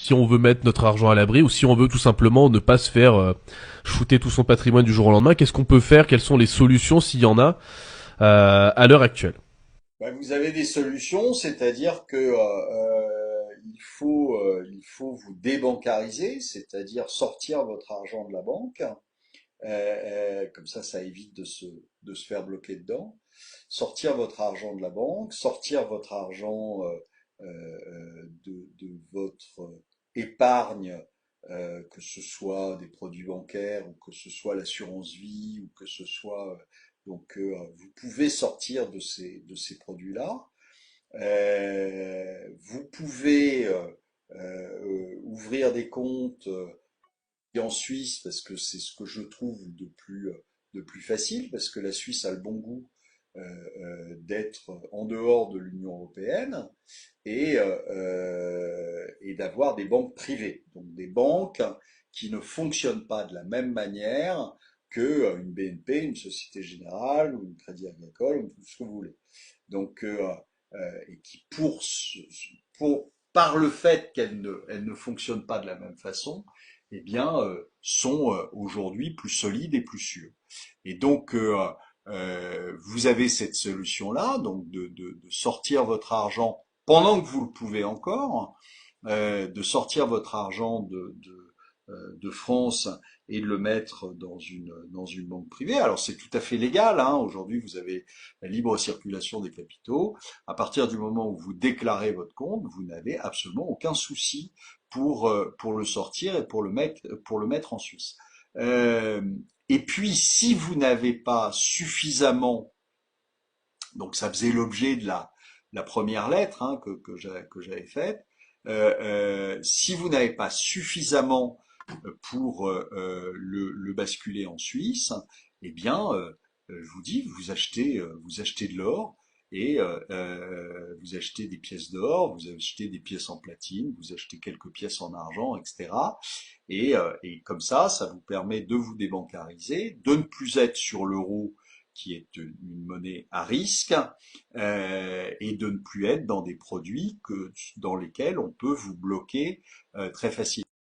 si on veut mettre notre argent à l'abri ou si on veut tout simplement ne pas se faire shooter tout son patrimoine du jour au lendemain. Qu'est-ce qu'on peut faire? Quelles sont les solutions s'il y en a à l'heure actuelle? Ben, vous avez des solutions, c'est-à-dire que il faut vous débancariser, c'est-à-dire sortir votre argent de la banque. Comme ça évite de se faire bloquer dedans. Sortir votre argent de la banque, sortir votre argent de votre épargne, que ce soit des produits bancaires ou que ce soit l'assurance vie ou que ce soit vous pouvez sortir de ces produits-là. Vous pouvez ouvrir des comptes en Suisse parce que c'est ce que je trouve de plus facile, parce que la Suisse a le bon goût d'être en dehors de l'Union européenne et d'avoir des banques privées, donc des banques qui ne fonctionnent pas de la même manière que une BNP, une Société Générale ou une Crédit Agricole, ou tout ce que vous voulez. Donc, et qui par le fait elles ne fonctionnent pas de la même façon, eh bien, sont aujourd'hui plus solides et plus sûrs. Et donc, vous avez cette solution-là, donc de sortir votre argent pendant que vous le pouvez encore, de sortir votre argent de France et de le mettre dans une banque privée. Alors c'est tout à fait légal, hein. Aujourd'hui, vous avez la libre circulation des capitaux. À partir du moment où vous déclarez votre compte, vous n'avez absolument aucun souci pour le sortir et pour le mettre en Suisse. Euh, et puis, si vous n'avez pas suffisamment, donc ça faisait l'objet de la première lettre hein, que j'avais faite, si vous n'avez pas suffisamment pour le basculer en Suisse, eh bien, je vous dis, vous achetez de l'or et vous achetez des pièces d'or, vous achetez des pièces en platine, vous achetez quelques pièces en argent, etc. Et comme ça vous permet de vous débancariser, de ne plus être sur l'euro qui est une monnaie à risque, et de ne plus être dans des produits dans lesquels on peut vous bloquer très facilement.